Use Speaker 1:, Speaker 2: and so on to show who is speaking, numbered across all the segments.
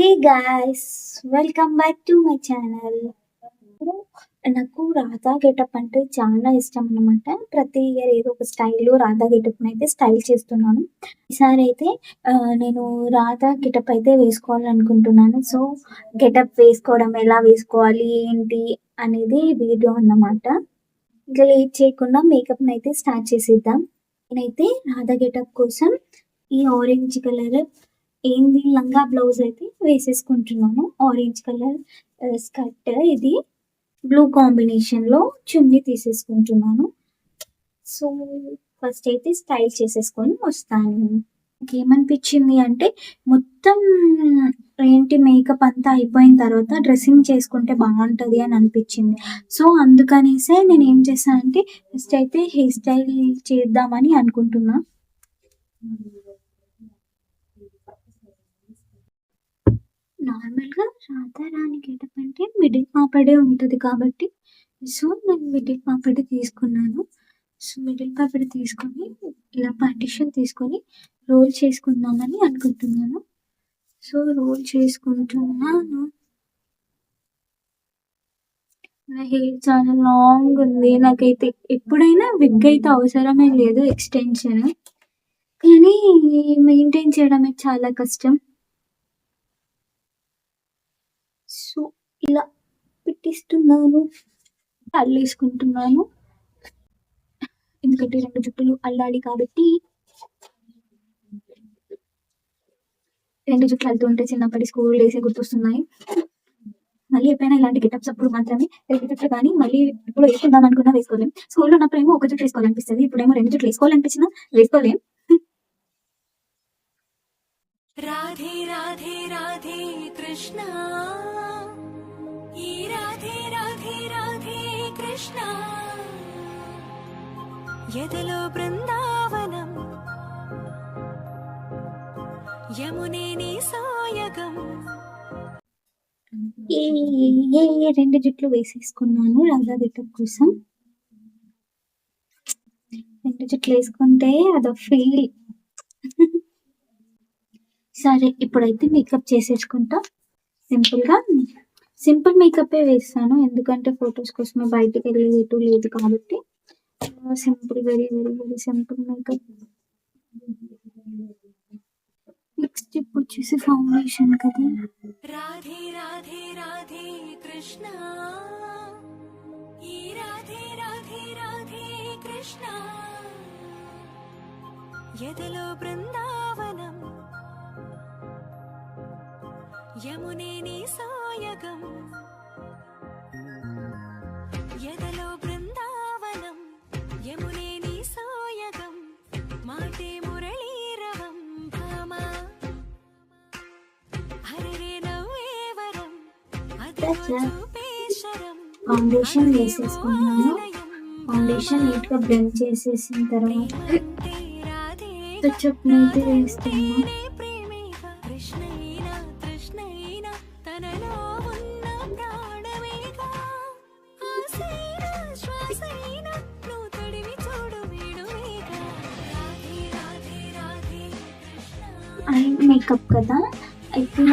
Speaker 1: Hey guys, welcome back to my channel. నాకు Radha getup అంటే చాలా ఇష్టం అన్నమాట. ప్రతి ఇయర్ ఏదో ఒక స్టైల్ రాధా గెటప్ అయితే స్టైల్ చేస్తున్నాను. ఈసారి అయితే నేను రాధా గెటప్ అయితే వేసుకోవాలనుకుంటున్నాను. సో గెటప్ వేసుకోవడం ఎలా వేసుకోవాలి ఏంటి అనేది వీడియో అన్నమాట. ఇంకా లేట్ చేయకుండా మేకప్ని అయితే స్టార్ట్ చేసేద్దాం. నేనైతే రాధా గెటప్ కోసం ఈ ఆరెంజ్ కలర్ ఏంది లంగా బ్లౌజ్ అయితే వేసేసుకుంటున్నాను. ఆరెంజ్ కలర్ స్కర్ట్, ఇది బ్లూ కాంబినేషన్లో చున్నీ తీసేసుకుంటున్నాను. సో ఫస్ట్ అయితే స్టైల్ చేసేసుకొని వస్తాను. ఏమనిపించింది అంటే మొత్తం ఏంటి మేకప్ అంతా అయిపోయిన తర్వాత డ్రెస్సింగ్ చేసుకుంటే బాగుంటుంది అని అనిపించింది. సో అందుకనేసే నేను ఏం చేశానంటే ఫస్ట్ అయితే హెయిర్ స్టైల్ చేద్దామని అనుకుంటున్నా. నార్మల్గా రాధారాణి గెటప్ అంటే మిడిల్ పాపడే ఉంటుంది కాబట్టి సో నేను మిడిల్ పాపడి తీసుకున్నాను. సో మిడిల్ పాపడి తీసుకొని ఇలా పార్టిషన్ తీసుకొని రోల్ చేసుకుందామని అనుకుంటున్నాను. సో రోల్ చేసుకుంటున్నాను. నా హెయిర్ చాలా లాంగ్ ఉంది. నాకైతే ఎప్పుడైనా విగ్ అయితే అవసరమే లేదు, ఎక్స్టెన్షన్, కానీ మెయింటైన్ చేయడమే చాలా కష్టం. సో ఇలా పెట్టిస్తున్నాను, అల్లేసుకుంటున్నాను. ఎందుకంటే 2 జుట్టులు అల్లాలి కాబట్టి. 2 జుట్లు అల్లుతుంటే చిన్నప్పటి స్కూల్ డేసే గుర్తొస్తున్నాయి. మళ్ళీ ఎప్పుడైనా ఇలాంటి గెటప్స్ అప్పుడు మాత్రమే 2 జుట్లు కానీ మళ్ళీ ఇప్పుడు వేసుకుందాం అనుకున్నా వేసుకోలేం. స్కూల్లో ఉన్నప్పుడేమో 1 జుట్టు వేసుకోవాలనిపిస్తుంది, ఇప్పుడేమో 2 జుట్లు వేసుకోవాలనిపించినా వేసుకోలేం. రాధే రాధే రాధే కృష్ణ, ఈ రాధే రాధే రాధే కృష్ణ, ఎదలో బృందావనం, యమునే నీ సాయగం. ఏ 2 జుట్లు వేసేసుకున్నాను రాధా గెటప్ కోసం. 2 జుట్లు వేసుకుంటే అదో ఫీల్. సరే ఇప్పుడైతే మేకప్ చేసేసుకుంటా. సింపుల్ మేకప్పే వేస్తాను, ఎందుకంటే ఫొటోస్ కోసమే, బయటకు వెళ్ళి ఎటు లేదు కాబట్టి simple, very very very simple makeup. Next ఇప్పుడు వచ్చేసి ఫౌండేషన్ కదా. రాధే రాధే రాధే కృష్ణ, ఈ రాధే రాధే రాధే కృష్ణ, ఎదలో బృందావనం, యమునే నీ సాయగం, ఎదలో బృందావనం, యమునే నీ సాయగం, మాటే మురళీరవం భామ, హరిరే నవ్వేవరం, ఫౌండేషన్ వేసేసుకున్నాను. ఫౌండేషన్ నీట్గా బ్లెండ్ చేసేసిన తర్వాత టచ్అప్ అయితే వేస్తాను. ఐ మేకప్ కదా, అయితే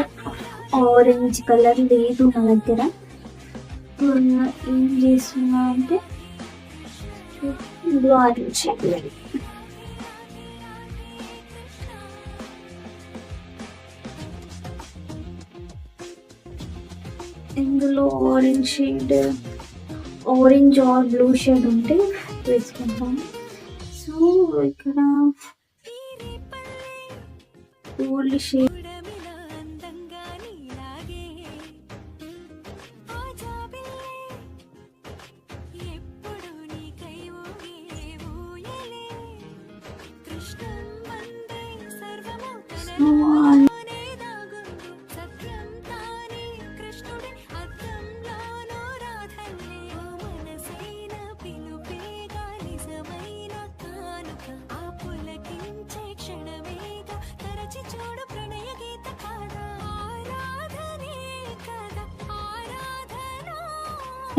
Speaker 1: ఆరెంజ్ కలర్ లేదు నా దగ్గర. ఏం చేస్తున్నా అంటే ఆరెంజ్ షేడ్, ఇందులో orange shade, orange or blue shade ఉంటే వేసుకుంటాను. సో ఇక్కడ గోల్డ్ షేడ్,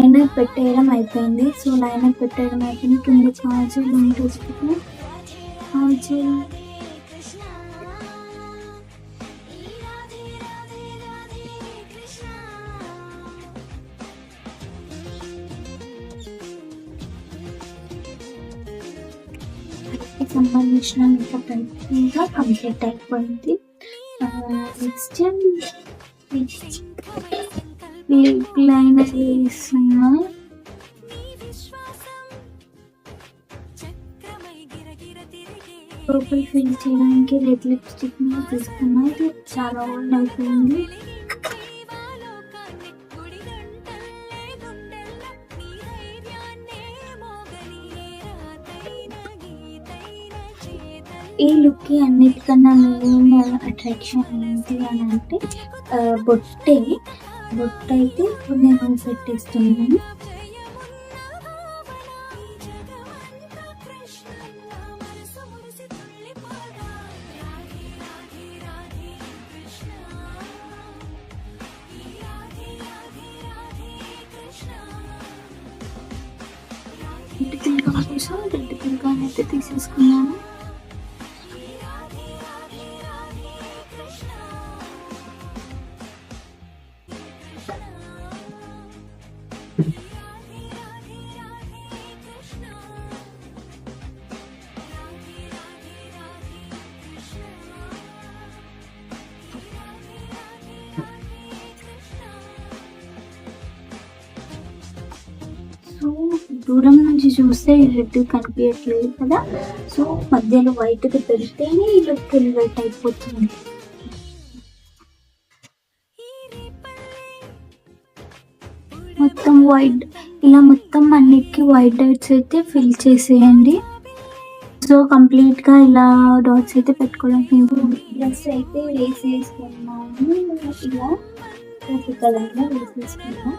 Speaker 1: లైనర్ పెట్టేయడం అయిపోయింది. సో లైనర్ పెట్టేయడం అయిపోయింది. కింద చార్జర్ ఉంటుంది, చార్జర్ సంబంధించిన మేకప్ అయితే ఇంకా కంప్లీట్ అయిపోయింది. నెక్స్ట్ లిప్ లైనర్ వేస్తున్నా. లోపల ఫిల్ చేయడానికి రెడ్ లిప్స్టిక్ తీసుకున్నా. ఇది చాలా ఓల్డ్ అయిపోయింది. ఈ లుక్కి అన్నిటికన్నా మెయిన్ అట్రాక్షన్ ఏంటి అని అంటే బొట్టే. అయితే ఇప్పుడు నేను పెట్టేస్తున్నాను. రెడ్ పిల్గా కోసం రెడ్ పిల్గా అయితే తీసేసుకున్నాను. సో దూరం నుంచి చూస్తే ఈ రెడ్ కనిపించట్లేదు కదా. సో మధ్యలో వైట్ది పెడితేనే ఈ లుక్ ఎలివేట్ అయిపోతుంది. మొత్తం వైట్ ఇలా మొత్తం అన్నిటికీ వైట్ డాట్స్ అయితే ఫిల్ చేసేయండి. సో కంప్లీట్గా ఇలా డాట్స్ అయితే పెట్టుకోవడానికి డ్రెస్ అయితే వేసేసుకున్నాను. ఇలా కలర్లో వేసేసుకున్నాను.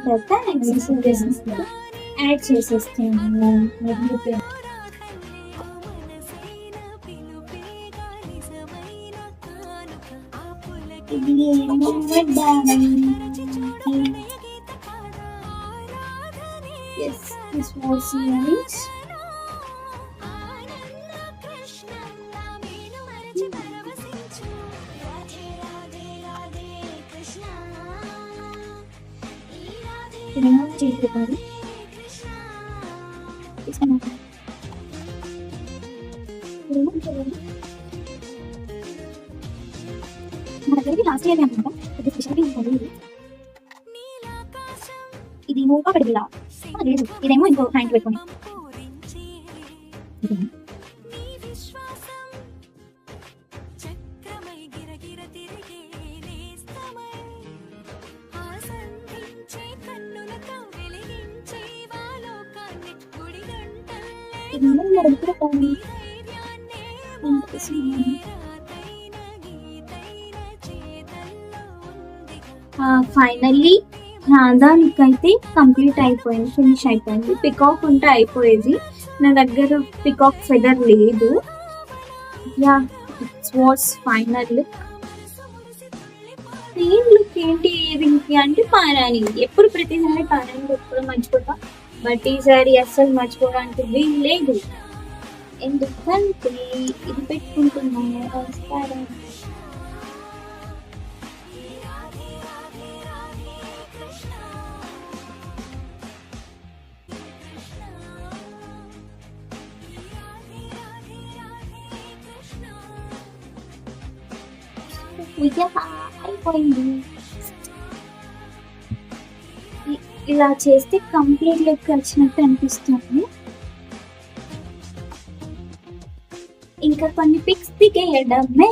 Speaker 1: తర్వాత యాక్సెసరీస్ యాడ్ చేసేస్తున్నాను. ఇది yes, this was nice. చేసేవారు మన దగ్గరికి లాస్ట్ ఇయర్ అనమాట. ఇది స్పెషాలిటీ ఉంటుంది. ఇది మూగా పడిలా లేదు, ఇదేమో ఇంకో హ్యాండ్ పెట్టుకుని ఫైనల్లీ దానికైతే కంప్లీట్ అయిపోయింది, ఫినిష్ అయిపోయింది. పికాక్ ఉంటే అయిపోయేది, నా దగ్గర పికాక్ ఫెదర్ లేదు. Yeah it's was final look. Same look ఏంటి దీనికి అంటే పారాని. ఎప్పుడు ప్రతిసారి పారాని పెట్టుకోవడం మర్చిపోతా, బట్ ఈసారి అస్సలు మర్చిపోవడానికి వీలు లేదు. ఎందుకంటే ఇది పెట్టుకుంటున్నాను పారాని. అయిపోయింది. ఇలా చేస్తే కంప్లీట్ లుక్ వచ్చినట్టు అనిపిస్తుంది. ఇంకా కొన్ని పిక్స్ దిగేయడమే.